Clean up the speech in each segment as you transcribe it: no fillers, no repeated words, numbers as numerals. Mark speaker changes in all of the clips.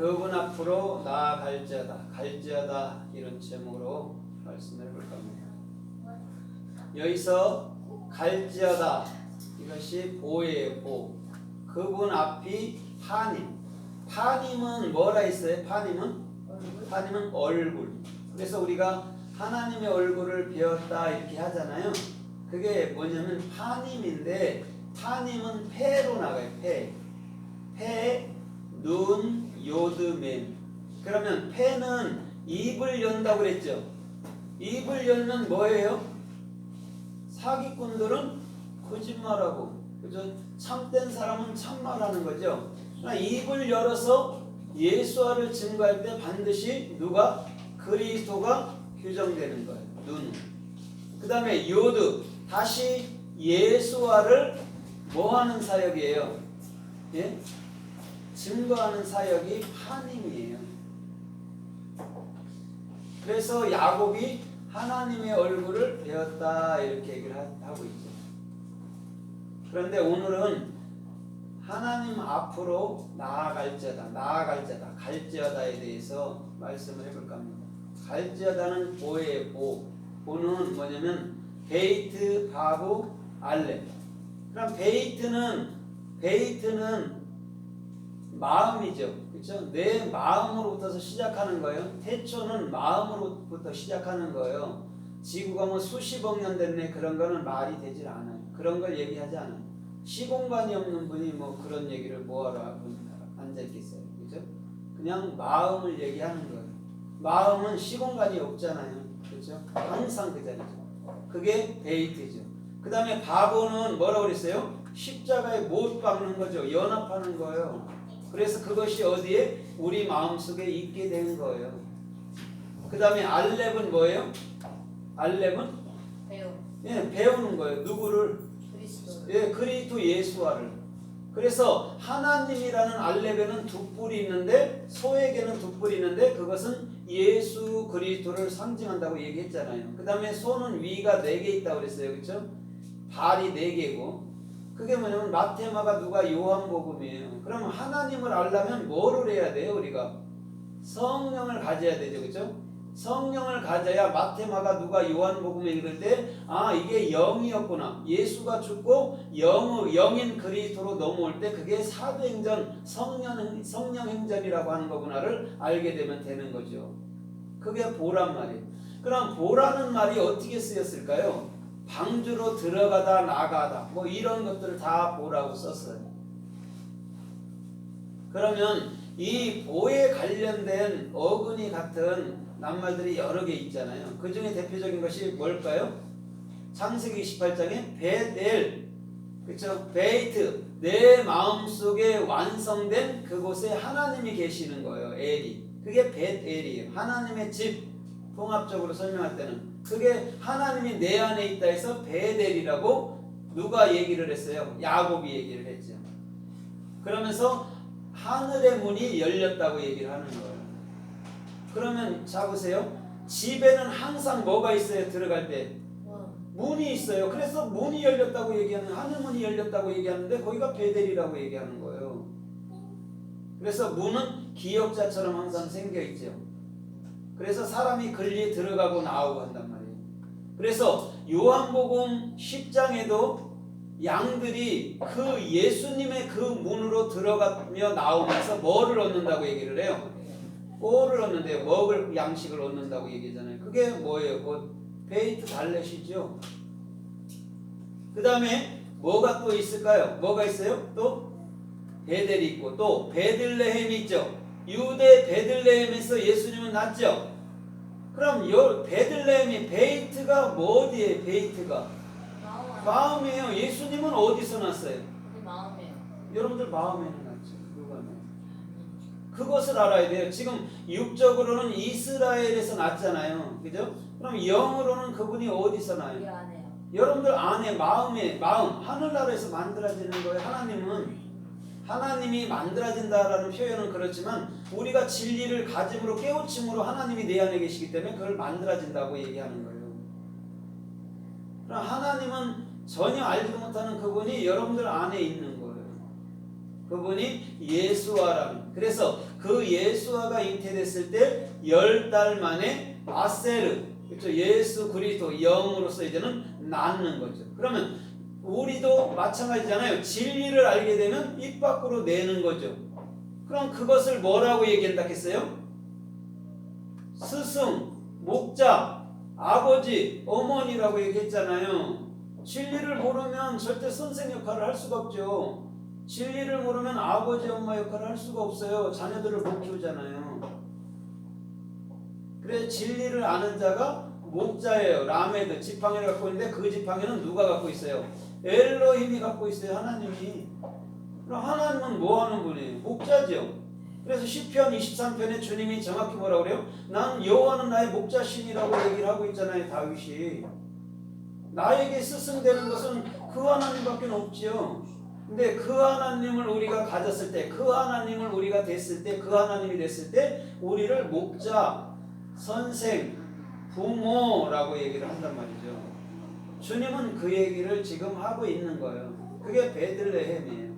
Speaker 1: 그분 앞으로 나아갈지어다. 갈지어다 이런 제목으로 말씀을 해볼까 합니다. 여기서 갈지어다 이것이 보예요. 보. 그분 앞이 파님. 파님은 뭐라 했어요? 파님은 얼굴. 그래서 우리가 하나님의 얼굴을 배웠다 이렇게 하잖아요. 그게 뭐냐면 파님인데 파님은 패로 나가요. 패, 눈, 요드, 맨. 그러면 패는 입을 연다고 그랬죠. 입을 열면 뭐예요? 사기꾼들은 거짓말하고, 그죠? 참된 사람은 참말하는 거죠. 그러니까 입을 열어서 예수와를 증거할 때 반드시 누가? 그리스도가 규정되는 거예요. 눈. 그 다음에 요드. 다시 예수와를 뭐하는 사역이에요? 예? 증거하는 사역이 파님이에요. 그래서 야곱이 하나님의 얼굴을 배웠다 이렇게 얘기를 하고 있죠. 그런데 오늘은 하나님 앞으로 나아갈지어다, 갈지어다에 대해서 말씀을 해볼까 합니다. 갈지어다는 보예요. 보는 뭐냐면 베이트, 바브, 알렙. 그럼 베이트는 마음이죠. 그렇죠? 내 마음으로부터 시작하는 거예요. 태초는 마음으로부터 시작하는 거예요. 지구가 뭐 수십억 년 됐네 그런 거는 말이 되질 않아요. 그런 걸 얘기하지 않아요. 시공간이 없는 분이 뭐 그런 얘기를 뭐하러 앉아있겠어요. 그죠? 그냥 마음을 얘기하는 거예요. 마음은 시공간이 없잖아요. 그렇죠? 항상 그 자리죠. 그게 베이트죠. 그 다음에 바보는 뭐라고 그랬어요? 십자가에 못 박는 거죠. 연합하는 거예요. 그래서 그것이 어디에? 우리 마음속에 있게 된 거예요. 그 다음에 알렙은 뭐예요? 알렙은? 배우는 거예요. 누구를? 그리스도 예수와를. 그래서 하나님이라는 알렙에는 두 뿔이 있는데, 소에게는 두 뿔이 있는데 그것은 예수 그리스도를 상징한다고 얘기했잖아요. 그 다음에 소는 위가 4개 있다고 그랬어요. 그렇죠? 발이 4개고 그게 뭐냐면 마테마가 누가 요한복음이에요. 그러면 하나님을 알려면 뭐를 해야 돼요? 우리가 성령을 가져야 되죠. 그렇죠? 성령을 가져야 마테마가 누가 요한복음을 읽을 때 이게 영이었구나. 예수가 죽고 영인 그리스도로 넘어올 때 그게 사도행전 성령행전이라고 하는 거구나를 알게 되면 되는 거죠. 그게 보란 말이에요. 그럼 보라는 말이 어떻게 쓰였을까요? 방주로 들어가다 나가다 뭐 이런 것들을 다 보라고 썼어요. 그러면 이 보에 관련된 어근이 같은 낱말들이 여러 개 있잖아요. 그 중에 대표적인 것이 뭘까요? 창세기 28장에 베델, 그렇죠? 베이트, 내 마음속에 완성된 그곳에 하나님이 계시는 거예요. 엘이. 그게 베델이에요. 하나님의 집, 통합적으로 설명할 때는 그게 하나님이 내 안에 있다 해서 베델이라고 누가 얘기를 했어요? 야곱이 얘기를 했죠. 그러면서 하늘의 문이 열렸다고 얘기를 하는 거예요. 그러면 자 보세요. 집에는 항상 뭐가 있어요? 들어갈 때 문이 있어요. 그래서 문이 열렸다고 얘기하는, 하늘 문이 열렸다고 얘기하는데 거기가 베델이라고 얘기하는 거예요. 그래서 문은 기역자처럼 항상 생겨 있죠. 그래서 사람이 걸리 들어가고 나오고 한단 말이에요. 그래서 요한복음 10장에도 양들이 그 예수님의 그 문으로 들어가며 나오면서 뭐를 얻는다고 얘기를 해요? 꼴을 얻는데요. 먹을 양식을 얻는다고 얘기하잖아요. 그게 뭐예요? 그 베이트 달렛이죠. 그 다음에 뭐가 또 있을까요? 뭐가 있어요? 또 베델이 있고 또 베들레헴이 있죠. 유대 베들레헴에서 예수님은 났죠. 그럼 요 베들레헴이 베이트가 뭐 어디에? 베이트가 마음이에요. 예수님은 어디서 났어요?
Speaker 2: 마음이에요.
Speaker 1: 여러분들 마음에는 났죠. 누가 났어요? 그것을 알아야 돼요. 지금 육적으로는 이스라엘에서 났잖아요. 그죠? 그럼 영으로는 그분이 어디서 나요? 여러분들 안에 마음 하늘나라에서 만들어지는 거예요. 하나님이 만들어진다라는 표현은 그렇지만 우리가 진리를 가짐으로 깨우침으로 하나님이 내 안에 계시기 때문에 그걸 만들어진다고 얘기하는 거예요. 그럼 하나님은 전혀 알지도 못하는 그분이 여러분들 안에 있는 거예요. 그분이 예수와라는. 그래서 그 예수아가 잉태됐을 때 10달 만에 아세르, 그렇죠? 예수 그리스도 영으로서 이제는 낳는 거죠. 그러면 우리도 마찬가지잖아요. 진리를 알게 되면 입 밖으로 내는 거죠. 그럼 그것을 뭐라고 얘기한다 했어요? 스승, 목자, 아버지, 어머니라고 얘기했잖아요. 진리를 모르면 절대 선생 역할을 할 수가 없죠. 진리를 모르면 아버지, 엄마 역할을 할 수가 없어요. 자녀들을 못 키우잖아요. 그래서 진리를 아는 자가 목자예요. 라메드 지팡이를 갖고 있는데 그 지팡이는 누가 갖고 있어요? 엘로힘이 갖고 있어요. 하나님이. 그럼 하나님은 뭐 하는 분이에요? 목자죠. 그래서 시편 23편에 주님이 정확히 뭐라고 그래요? 난 여호와는 나의 목자신이라고 얘기를 하고 있잖아요. 다윗이. 나에게 스승되는 것은 그 하나님밖에 없지요. 근데 그 하나님을 우리가 가졌을 때, 그 하나님을 우리가 됐을 때, 그 하나님이 됐을 때 우리를 목자, 선생, 부모라고 얘기를 한단 말이죠. 주님은 그 얘기를 지금 하고 있는 거예요. 그게 베들레헴이에요.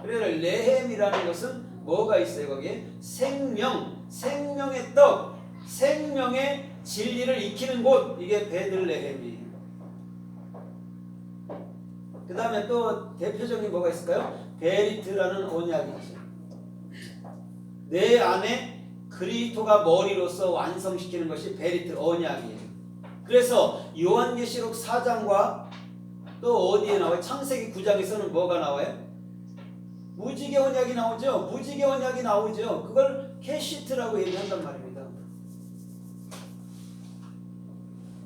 Speaker 1: 그래서 레헴이라는 것은 뭐가 있어요? 거기에 생명, 생명의 떡, 생명의 진리를 익히는 곳, 이게 베들레헴이에요. 그 다음에 또 대표적인 뭐가 있을까요? 베리트라는 언약이 있어요. 내 안에 그리스도가 머리로서 완성시키는 것이 베리트 언약이에요. 그래서 요한계시록 4장과 또 어디에 나와요? 창세기 9장에서는 뭐가 나와요? 무지개 언약이 나오죠. 무지개 언약이 나오죠. 그걸 캐시트라고 얘기한단 말입니다.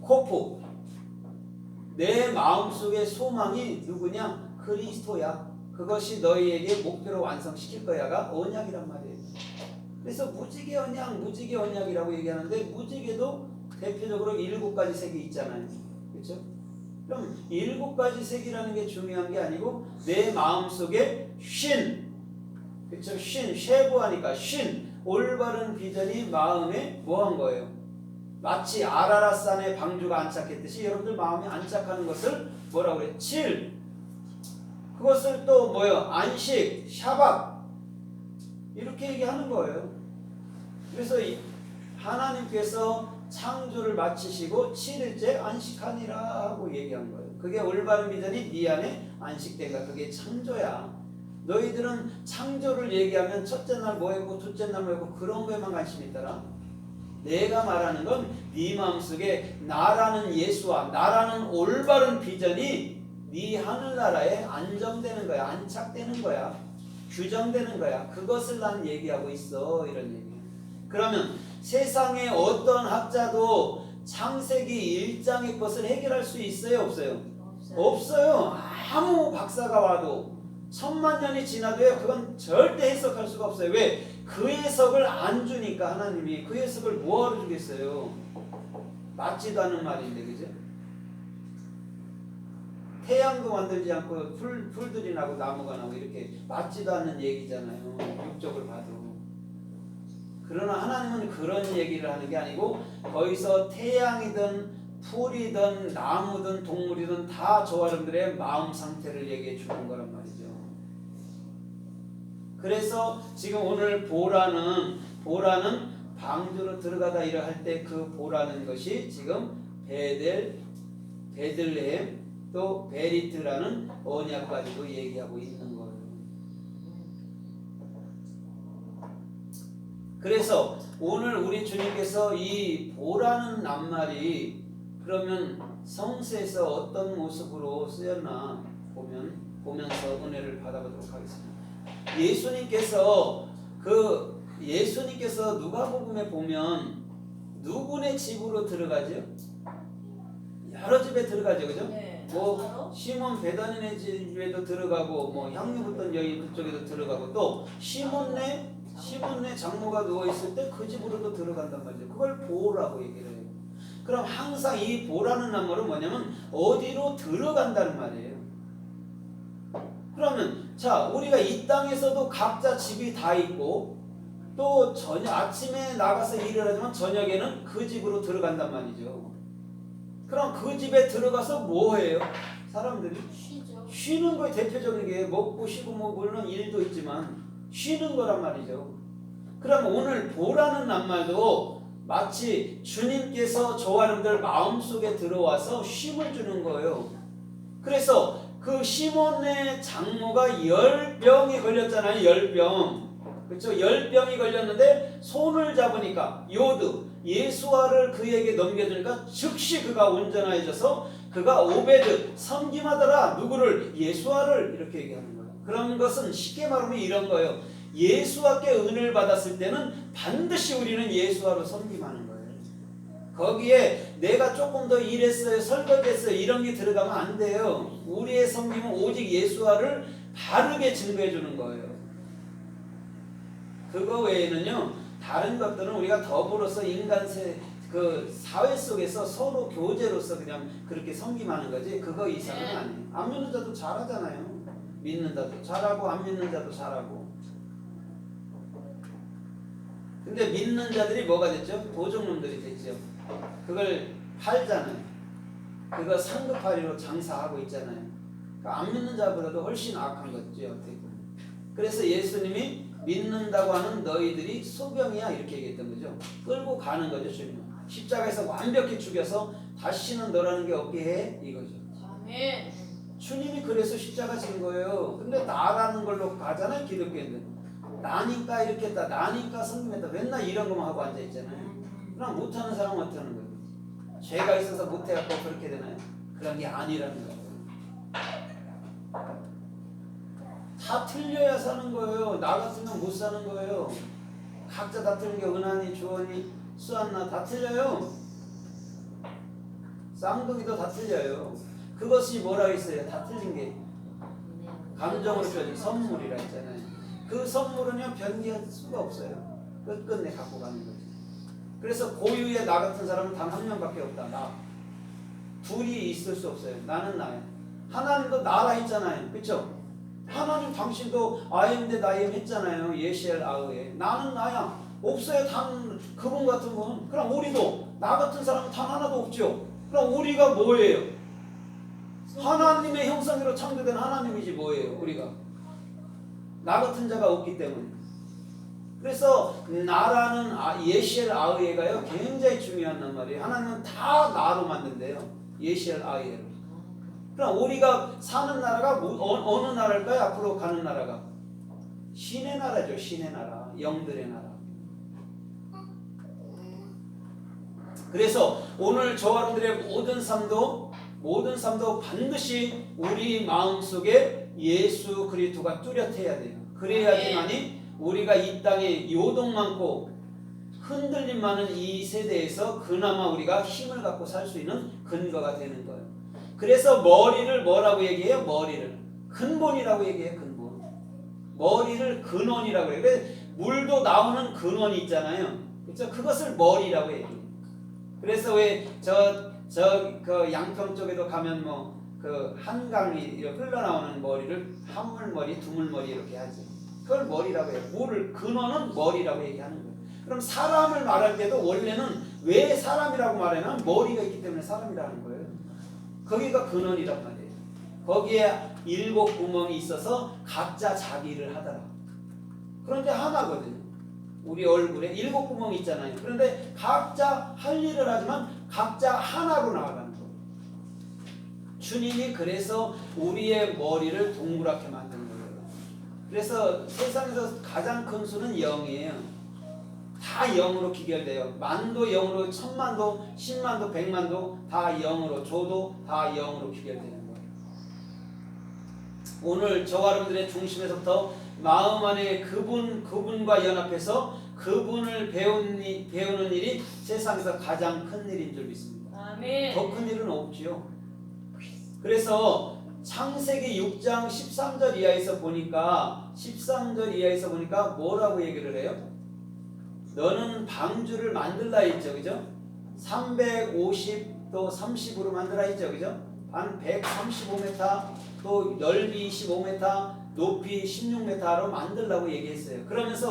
Speaker 1: 코프. 내 마음속의 소망이 누구냐? 그리스도야. 그것이 너희에게 목표로 완성시킬 거야가 언약이란 말이에요. 그래서 무지개 언약, 무지개 언약이라고 얘기하는데 무지개도 대표적으로 7가지 색이 있잖아요. 그렇죠? 그럼 7가지 색이라는 게 중요한 게 아니고 내 마음속에 신, 그렇죠? 신, 쉐부하니까 신, 올바른 비전이 마음에 뭐한 거예요? 마치 아라랏산에 방주가 안착했듯이 여러분들 마음이 안착하는 것을 뭐라고 그래요? 칠. 그것을 또 뭐예요? 안식, 샤박 이렇게 얘기하는 거예요. 그래서 하나님께서 창조를 마치시고 7일째 안식하니라 하고 얘기한 거예요. 그게 올바른 비전이 네 안에 안식된가. 그게 창조야. 너희들은 창조를 얘기하면 첫째 날 뭐 했고 둘째 날 뭐 했고 그런 거에만 관심이 있더라. 내가 말하는 건 네 마음속에 나라는 예수와 나라는 올바른 비전이 네 하늘나라에 안정되는 거야. 안착되는 거야. 규정되는 거야. 그것을 난 얘기하고 있어. 이런 얘기예요. 그러면 세상에 어떤 학자도 창세기 1장의 것을 해결할 수 있어요? 없어요? 없어요. 아무 박사가 와도 1000만 년이 지나도요. 그건 절대 해석할 수가 없어요. 왜? 그 해석을 안 주니까 하나님이 그 해석을 뭐하러 주겠어요? 맞지도 않는 말인데, 그죠? 태양도 만들지 않고 풀들이 나고 나무가 나고 이렇게 맞지도 않는 얘기잖아요. 육적을 봐도. 그러나 하나님은 그런 얘기를 하는 게 아니고 거기서 태양이든 풀이든 나무든 동물이든 다 저 여러분들의 마음 상태를 얘기해 주는 거란 말이죠. 그래서 지금 오늘 보라는 방주로 들어가다 이라 할 때 그 보라는 것이 지금 베들레헴 또 베리트라는 언약까지도 얘기하고 있는 거예요. 그래서 오늘 우리 주님께서 이 보라는 낱말이 그러면 성서에서 어떤 모습으로 쓰였나 보면서 은혜를 받아보도록 하겠습니다. 예수님께서 누가복음에 보면 누구네 집으로 들어가죠? 여러 집에 들어가죠, 그죠?
Speaker 2: 네,
Speaker 1: 뭐 시몬 베다니네 집에도 들어가고 뭐 향유 붓던 여인 그쪽에도 들어가고 또 시몬네 장모가 누워 있을 때 그 집으로도 들어간단 말이죠. 그걸 보라고 얘기를 해요. 그럼 항상 이 보라는 낱말은 뭐냐면 어디로 들어간다는 말이에요. 그러면 자 우리가 이 땅에서도 각자 집이 다 있고 또 아침에 나가서 일을 하지만 저녁에는 그 집으로 들어간단 말이죠. 그럼 그 집에 들어가서 뭐 해요? 사람들이
Speaker 2: 쉬죠.
Speaker 1: 쉬는 거에 대표적인 게 먹고 쉬고 뭐 물론 일도 있지만 쉬는 거란 말이죠. 그럼 오늘 보라는 낱말도 마치 주님께서 저와 여러분들 마음속에 들어와서 쉼을 주는 거예요. 그래서 그 시몬의 장모가 10병이 걸렸잖아요. 10병. 그렇죠? 10병이 걸렸는데 손을 잡으니까 요드 예수와를 그에게 넘겨주니까 즉시 그가 온전해져서 그가 오베드 섬김하더라. 누구를? 예수와를 이렇게 얘기하는 거예요. 그런 것은 쉽게 말하면 이런 거예요. 예수와께 은혜를 받았을 때는 반드시 우리는 예수와로 섬김하는 거예요. 거기에 내가 조금 더 일했어요, 설거지했어요 이런 게 들어가면 안 돼요. 우리의 섬김은 오직 예수와를 바르게 증거해 주는 거예요. 그거 외에는요 다른 것들은 우리가 더불어서 그 사회 속에서 서로 교제로서 그냥 그렇게 섬김하는 거지 그거 이상은 아니에요. 안 믿는 자도 잘하잖아요. 믿는 자도 잘하고 안 믿는 자도 잘하고. 근데 믿는 자들이 뭐가 됐죠? 도적놈들이 됐죠. 그걸 팔잖아요. 그거 상급파리로 장사하고 있잖아요. 그러니까 안 믿는 자보다도 훨씬 악한 거죠. 어떻게 보면. 그래서 예수님이 믿는다고 하는 너희들이 소병이야 이렇게 얘기했던 거죠. 끌고 가는 거죠. 주님은 십자가에서 완벽히 죽여서 다시는 너라는 게 없게 해 이거죠.
Speaker 2: 아멘.
Speaker 1: 주님이 그래서 십자가 진 거예요. 근데 나라는 걸로 가잖아요. 기독교인들 나니까 이렇게 했다 나니까 성김했다 맨날 이런 것만 하고 앉아있잖아요. 그럼 못하는 사람은 어떻게 하는 거예요? 죄가 있어서 못해갖고 그렇게 되나요? 그런 게 아니라는 거예요. 다 틀려야 사는 거예요. 나 같으면 못 사는 거예요. 각자 다 틀린 게 은하니 주원이 수한나 다 틀려요. 쌍둥이도 다 틀려요. 그것이 뭐라고 했어요? 다 틀린 게 감정으로 표현한 선물이라 했잖아요. 그 선물은요 변기할 수가 없어요. 끝끝내 갖고 가는 거지. 그래서 고유의 나 같은 사람은 단 한 명밖에 없다. 나. 둘이 있을 수 없어요. 나는 나야. 하나님도 나라 했잖아요. 그렇죠? 하나님 당신도 아이엠 대 나이엠 했잖아요. 예시엘 아우에. 나는 나야. 없어요. 단 그분 같은 분. 그럼 우리도 나 같은 사람은 단 하나도 없죠. 그럼 우리가 뭐예요? 하나님의 형상으로 창조된 하나님이지 뭐예요? 우리가. 나 같은 자가 없기 때문에. 그래서 나라는 예시엘 아우에가요 굉장히 중요한 말이에요. 하나님은 다 나로 만든대요. 예시엘 아우에로. 그럼 우리가 사는 나라가 어느 나라일까요? 앞으로 가는 나라가 신의 나라죠. 신의 나라, 영들의 나라. 그래서 오늘 저와 여러분들의 모든 삶도 반드시 우리 마음속에 예수 그리스도가 뚜렷해야 돼요. 그래야지만이 우리가 이 땅에 요동 많고 흔들림 많은 이 세대에서 그나마 우리가 힘을 갖고 살 수 있는 근거가 되는 거예요. 그래서 머리를 뭐라고 얘기해요? 머리를 근본이라고 얘기해요. 근본. 머리를 근원이라고 해요. 물도 나오는 근원이 있잖아요. 그렇죠? 그것을 머리라고 얘기해요. 그래서 왜 그 양평 쪽에도 가면 뭐 그 한강이 이렇게 흘러나오는 머리를 한물머리, 두물머리 이렇게 하지. 그걸 머리라고 해요. 물을 근원은 머리라고 얘기하는 거예요. 그럼 사람을 말할 때도 원래는 왜 사람이라고 말하냐면 머리가 있기 때문에 사람이라는 거예요. 거기가 근원이란 말이에요. 거기에 7 구멍이 있어서 각자 자기 일을 하더라. 그런데 하나거든요. 우리 얼굴에 7 구멍이 있잖아요. 그런데 각자 할 일을 하지만 각자 하나로 나아가는 거예요. 주님이 그래서 우리의 머리를 동그랗게 만든 거예요. 그래서 세상에서 가장 큰 수는 0이에요. 다 0으로 기결돼요. 만도 0으로, 1000만도, 10만도, 100만도 다 0으로, 조도 다 0으로 기결되는 거예요. 오늘 저와 여러분들의 중심에서부터 마음 안에 그분과 연합해서 그분을 배우는 일이 세상에서 가장 큰 일인 줄 믿습니다.
Speaker 2: 아멘.
Speaker 1: 더 큰 일은 없지요. 그래서 창세기 6장 13절 이하에서 보니까 뭐라고 얘기를 해요? 너는 방주를 만들라 했죠. 그죠? 350도 30으로 만들라 했죠. 그죠? 한 135m 또 넓이 25m 높이 16m로 만들라고 얘기했어요. 그러면서